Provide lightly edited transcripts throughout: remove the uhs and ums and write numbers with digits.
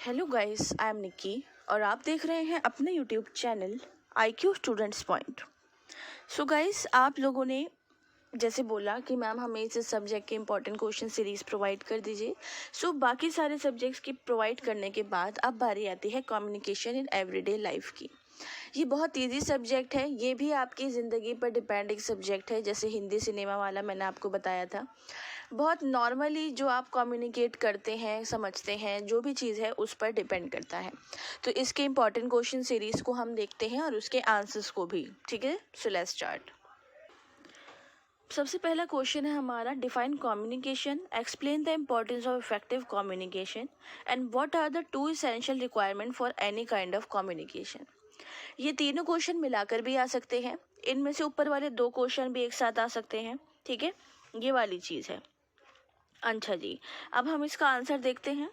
Hello guys, I am Nikki और आप देख रहे हैं अपने YouTube channel IQ students point. So guys, आप लोगों ने जैसे बोला कि मैम हमें इस सब्जेक्ट के इंपॉर्टेंट क्वेश्चन सीरीज़ प्रोवाइड कर दीजिए। सो बाकी सारे सब्जेक्ट्स की प्रोवाइड करने के बाद अब बारी आती है कम्युनिकेशन इन एवरीडे लाइफ की। ये बहुत ईजी सब्जेक्ट है, ये भी आपकी ज़िंदगी पर डिपेंडिंग सब्जेक्ट है। जैसे हिंदी सिनेमा वाला मैंने आपको बताया था, बहुत नॉर्मली जो आप कम्युनिकेट करते हैं, समझते हैं, जो भी चीज़ है उस पर डिपेंड करता है। तो इसके इंपॉर्टेंट क्वेश्चन सीरीज़ को हम देखते हैं और उसके आंसर्स को भी। ठीक है, सो लेट्स स्टार्ट। सबसे पहला क्वेश्चन है हमारा, define communication, explain the importance of effective communication and what are the two essential requirement for any kind of communication. ये तीनों क्वेश्चन मिलाकर भी आ सकते हैं, इनमें से ऊपर वाले दो क्वेश्चन भी एक साथ आ सकते हैं। ठीक है, ये वाली चीज़ है। अच्छा जी, अब हम इसका आंसर देखते हैं।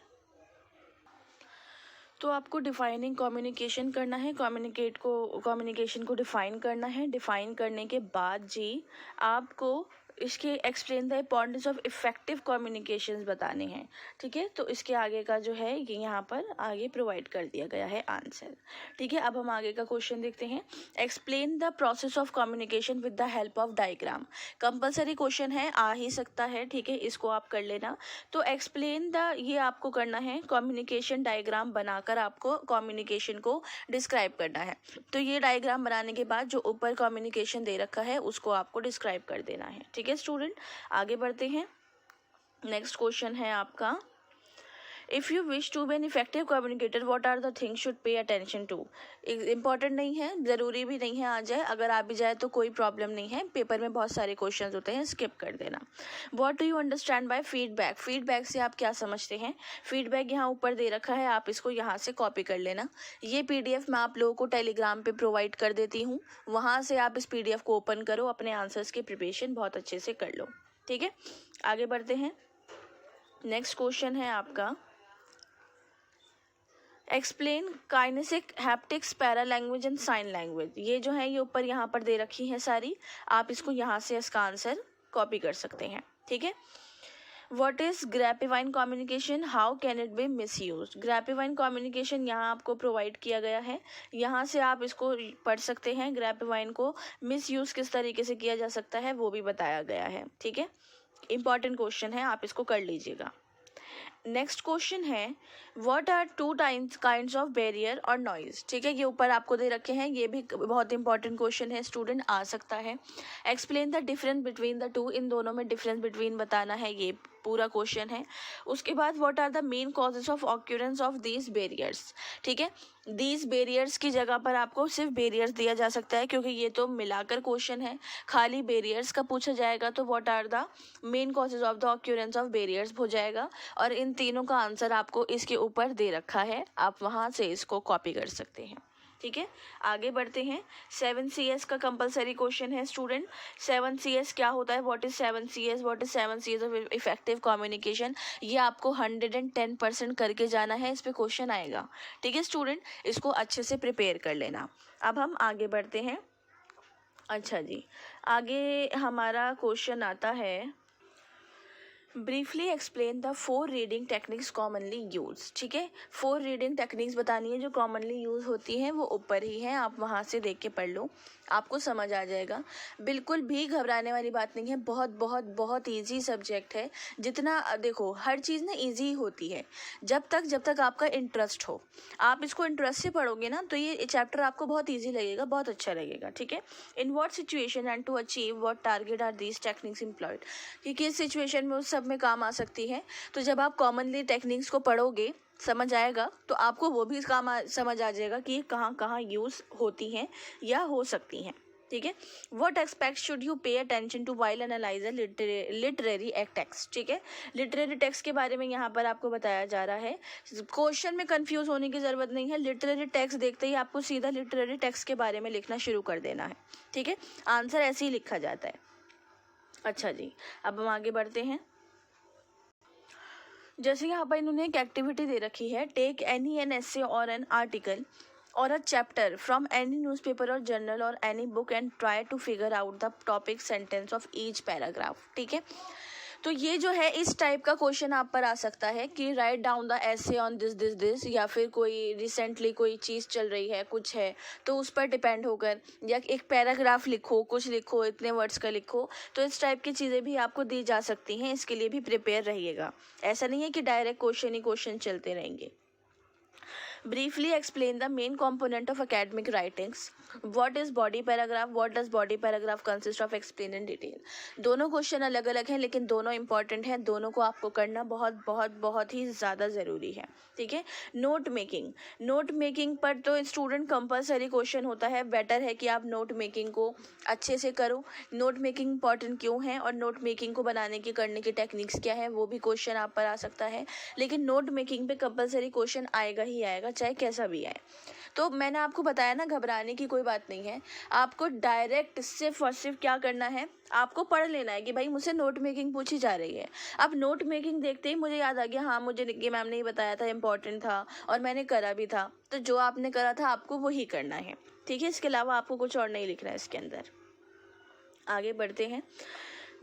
तो आपको डिफाइनिंग कम्युनिकेशन करना है, कम्युनिकेशन को डिफाइन करना है। डिफाइन करने के बाद जी आपको इसके explain the importance of effective communications बताने हैं। ठीक है, तो इसके आगे का जो है ये यहाँ पर आगे प्रोवाइड कर दिया गया है आंसर। ठीक है, अब हम आगे का क्वेश्चन देखते हैं। Explain the process of communication with the help of diagram. Compulsory question है, आ ही सकता है। ठीक है, इसको आप कर लेना। तो एक्सप्लेन द, ये आपको करना है, कम्युनिकेशन डायग्राम बनाकर आपको कम्युनिकेशन को डिस्क्राइब करना है। तो ये डायग्राम बनाने के बाद जो ऊपर कम्युनिकेशन दे रखा है उसको आपको डिस्क्राइब कर देना है। ठीक है स्टूडेंट, आगे बढ़ते हैं। नेक्स्ट क्वेश्चन है आपका, if you wish to be an effective communicator what are the things should pay attention to. Important नहीं है, ज़रूरी भी नहीं है आ जाए, अगर आ भी जाए तो कोई प्रॉब्लम नहीं है, पेपर में बहुत सारे क्वेश्चन होते हैं, स्किप कर देना। What do you understand by feedback, feedback से आप क्या समझते हैं। फीडबैक यहाँ ऊपर दे रखा है, आप इसको यहाँ से कॉपी कर लेना। ये PDF मैं आप लोगों को टेलीग्राम पे प्रोवाइड कर देती हूँ, वहाँ से आप इस PDF को ओपन करो, अपने आंसर्स की प्रिपरेशन बहुत अच्छे से कर लो। ठीक है, आगे बढ़ते हैं। नेक्स्ट क्वेश्चन है आपका, explain kinesic, haptics, paralanguage and sign language. ये जो है ये ऊपर यहाँ पर दे रखी है सारी, आप इसको यहाँ से इसका आंसर कॉपी कर सकते हैं। ठीक है, what is grapevine communication, how can it be misuse. Grapevine communication यहाँ आपको प्रोवाइड किया गया है, यहाँ से आप इसको पढ़ सकते हैं। ग्रैपिवाइन को मिस यूज किस तरीके से किया जा सकता है वो भी बताया गया है। ठीक है, इंपॉर्टेंट क्वेश्चन है, आप इसको कर लीजिएगा। नेक्स्ट क्वेश्चन है, what are two kinds of barrier और नॉइज। ठीक है, ये ऊपर आपको दे रखे हैं, ये भी बहुत इंपॉर्टेंट क्वेश्चन है, स्टूडेंट आ सकता है। Explain the difference between the two, इन दोनों में डिफरेंस बिटवीन बताना है, ये पूरा क्वेश्चन है। उसके बाद what are the main causes of occurrence of these barriers. ठीक है, दीज बैरियर्स की जगह पर आपको सिर्फ बैरियर्स दिया जा सकता है, क्योंकि ये तो मिलाकर क्वेश्चन है। खाली बैरियर्स का पूछा जाएगा तो what are the main causes of the occurrence of barriers हो जाएगा, और इन तीनों का आंसर आपको इसके ऊपर दे रखा है, आप वहाँ से इसको कॉपी कर सकते हैं। ठीक है, आगे बढ़ते हैं। 7CS का कंपलसरी क्वेश्चन है स्टूडेंट। 7CS क्या होता है, what is 7CS, what is 7CS of effective communication. ये आपको 110% करके जाना है, इस पे क्वेश्चन आएगा। ठीक है स्टूडेंट, इसको अच्छे से प्रिपेयर कर लेना। अब हम आगे बढ़ते हैं। अच्छा जी, आगे हमारा क्वेश्चन आता है, briefly explain the 4 reading techniques commonly use. ठीक है, 4 रीडिंग टेक्निक्स बतानी है जो कॉमनली यूज़ होती हैं, वो ऊपर ही हैं, आप वहाँ से देख के पढ़ लो, आपको समझ आ जाएगा। बिल्कुल भी घबराने वाली बात नहीं है, बहुत बहुत बहुत ईजी सब्जेक्ट है। जितना देखो, हर चीज़ ना ईजी होती है जब तक आपका इंटरेस्ट हो। आप इसको इंटरेस्ट से पढ़ोगे ना तो ये चैप्टर आपको बहुत ईजी लगेगा, बहुत अच्छा लगेगा। ठीक है, in what situation and to achieve what target are these techniques employed, कि किस सिचुएशन में उस सब में काम आ सकती है। तो जब आप कॉमनली टेक्निक्स को पढ़ोगे, समझ आएगा, तो आपको वो भी समझ आ जाएगा कि कहाँ कहाँ यूज़ होती हैं या हो सकती हैं। ठीक है, what aspect should you pay attention to while analyse literary text. ठीक है, लिटरेरी टेक्स्ट के बारे में यहाँ पर आपको बताया जा रहा है। क्वेश्चन में कंफ्यूज होने की ज़रूरत नहीं है, लिटरेरी टेक्स्ट देखते ही आपको सीधा लिटरेरी टेक्स्ट के बारे में लिखना शुरू कर देना है। ठीक है, आंसर ऐसे ही लिखा जाता है। अच्छा जी, अब हम आगे बढ़ते हैं। जैसे यहाँ पर इन्होंने एक एक्टिविटी दे रखी है, टेक एनी एन एसे और एन आर्टिकल और a chapter from any newspaper और जर्नल और any book and try to figure out the topic sentence of each paragraph. ठीक है, तो ये जो है इस टाइप का क्वेश्चन आप पर आ सकता है कि right down the essay on this this this, या फिर कोई रिसेंटली कोई चीज़ चल रही है, कुछ है तो उस पर डिपेंड होकर, या एक पैराग्राफ लिखो, कुछ लिखो, इतने वर्ड्स का लिखो। तो इस टाइप की चीज़ें भी आपको दी जा सकती हैं, इसके लिए भी प्रिपेयर रहिएगा। ऐसा नहीं है कि डायरेक्ट क्वेश्चन ही क्वेश्चन चलते रहेंगे। Briefly explain the main component of academic writings. What is body paragraph? What does body paragraph consist of? Explain in detail. दोनों क्वेश्चन अलग अलग हैं, लेकिन दोनों इंपॉर्टेंट हैं, दोनों को आपको करना बहुत बहुत बहुत ही ज़्यादा ज़रूरी है। ठीक है। नोट मेकिंग पर तो स्टूडेंट कंपलसरी क्वेश्चन होता है। बेटर है कि आप नोट मेकिंग को अच्छे से करो। नोट मेकिंग इंपॉर्टेंट क्यों है और नोट मेकिंग को बनाने की करने की टेक्निक्स क्या है, वो भी क्वेश्चन आप पर आ सकता है। लेकिन नोट मेकिंग पे कंपलसरी क्वेश्चन आएगा ही आएगा, चाहे कैसा भी आए। तो मैंने आपको बताया ना, घबराने की कोई बात नहीं है। आपको डायरेक्ट सिर्फ और सिर्फ क्या करना है, आपको पढ़ लेना है कि भाई मुझसे नोट मेकिंग पूछी जा रही है। अब नोट मेकिंग देखते ही मुझे याद आ गया, हाँ मुझे निक्की मैम ने ही बताया था, इंपॉर्टेंट था और मैंने करा भी था। तो जो आपने करा था आपको वही करना है। ठीक है। इसके अलावा आपको कुछ और नहीं लिखना है इसके अंदर। आगे बढ़ते हैं।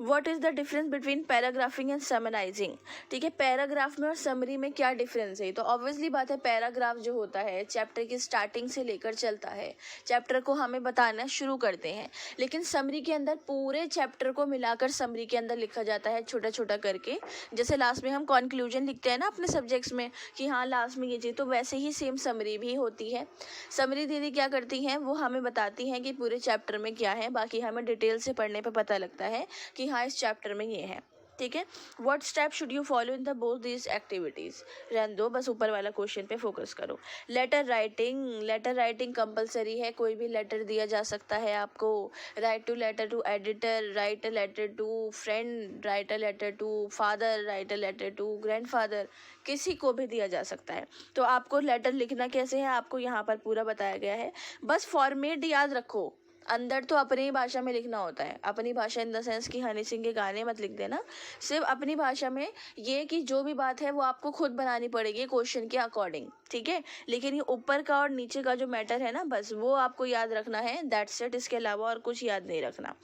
What is the difference between paragraphing and summarising. ठीक है। पैराग्राफ में और समरी में क्या डिफरेंस है? तो ऑब्वियसली बात है, पैराग्राफ जो होता है चैप्टर की स्टार्टिंग से लेकर चलता है, चैप्टर को हमें बताना शुरू करते हैं। लेकिन समरी के अंदर पूरे चैप्टर को मिलाकर समरी के अंदर लिखा जाता है, छोटा छोटा करके। जैसे लास्ट में हम कंक्लूजन लिखते हैं ना अपने सब्जेक्ट्स में कि हाँ लास्ट में ये चीज़, तो वैसे ही सेम समरी भी होती है। समरी दीदी क्या करती हैं, वो हमें बताती हैं कि पूरे चैप्टर में क्या है, बाकी हमें डिटेल से पढ़ने पर पता लगता है कि हाँ इस चैप्टर में ये है। ठीक है। What step should you follow in the both these activities. रहने दो, बस ऊपर वाला क्वेश्चन पे फोकस करो। लेटर राइटिंग कंपलसरी है। कोई भी लेटर दिया जा सकता है आपको। Write to letter to editor, write a letter to friend, write a letter to father, write a letter to grandfather, किसी को भी दिया जा सकता है। तो आपको लेटर लिखना कैसे है आपको यहाँ पर पूरा बताया गया है। बस फॉर्मेट याद रखो, अंदर तो अपनी ही भाषा में लिखना होता है। अपनी भाषा इन द सेंस कि हनी सिंह के गाने मत लिख देना, सिर्फ अपनी भाषा में। ये कि जो भी बात है वो आपको खुद बनानी पड़ेगी क्वेश्चन के अकॉर्डिंग। ठीक है। लेकिन ये ऊपर का और नीचे का जो मैटर है ना, बस वो आपको याद रखना है, दैट्स इट। इसके अलावा और कुछ याद नहीं रखना।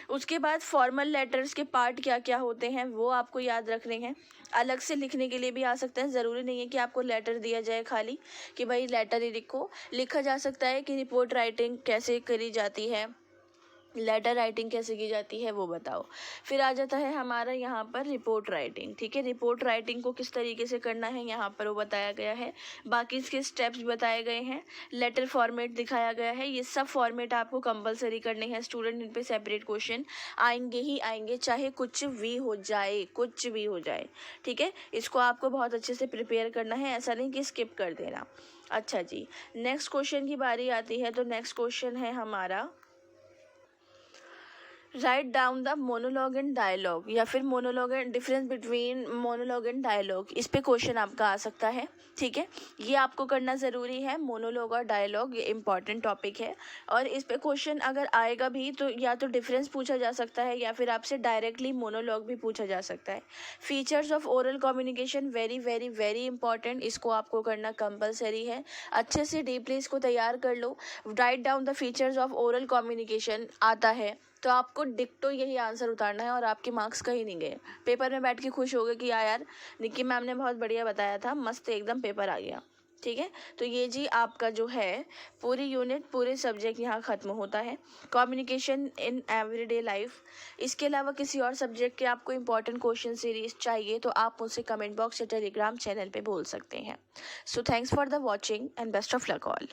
उसके बाद फॉर्मल लेटर्स के पार्ट क्या क्या होते हैं वो आपको याद रखने हैं। अलग से लिखने के लिए भी आ सकते हैं, ज़रूरी नहीं है कि आपको लेटर दिया जाए खाली कि भाई लेटर ही लिखो। लिखा जा सकता है कि रिपोर्ट राइटिंग कैसे करी जाती है, लेटर राइटिंग कैसे की जाती है वो बताओ। फिर आ जाता है हमारा यहाँ पर रिपोर्ट राइटिंग। ठीक है। रिपोर्ट राइटिंग को किस तरीके से करना है यहाँ पर वो बताया गया है, बाकी इसके स्टेप्स बताए गए हैं, लेटर फॉर्मेट दिखाया गया है। ये सब फॉर्मेट आपको कंपलसरी करने हैं स्टूडेंट। इन पे सेपरेट क्वेश्चन आएंगे ही आएंगे, चाहे कुछ भी हो जाए, कुछ भी हो जाए। ठीक है। इसको आपको बहुत अच्छे से प्रिपेयर करना है, ऐसा नहीं कि स्किप कर देना। अच्छा जी, नेक्स्ट क्वेश्चन की बारी आती है। तो नेक्स्ट क्वेश्चन है हमारा, write down the monologue and dialogue, या फिर monologue and difference between monologue and dialogue. इस पे क्वेश्चन आपका आ सकता है। ठीक है। ये आपको करना ज़रूरी है। मोनोलॉग और डायलॉग ये इंपॉर्टेंट टॉपिक है, और इस पे क्वेश्चन अगर आएगा भी तो या तो डिफरेंस पूछा जा सकता है या फिर आपसे डायरेक्टली मोनोलॉग भी पूछा जा सकता है। Features of oral communication very very very important, इसको आपको करना कंपलसरी है। अच्छे से डीपली इसको तैयार कर लो। Write down the features of oral communication आता है तो आपको डिक्टो यही आंसर उतारना है और आपके मार्क्स कहीं नहीं गए। पेपर में बैठ के खुश हो गए कि यार निक्की मैम ने बहुत बढ़िया बताया था, मस्त एकदम पेपर आ गया। ठीक है। तो ये जी आपका जो है पूरी यूनिट, पूरे सब्जेक्ट यहाँ ख़त्म होता है। Communication in everyday life. इसके अलावा किसी और सब्जेक्ट के आपको इंपॉर्टेंट क्वेश्चन सीरीज चाहिए तो आप मुझसे कमेंट बॉक्स या टेलीग्राम चैनल पे बोल सकते हैं। So thanks for the watching and best of luck all.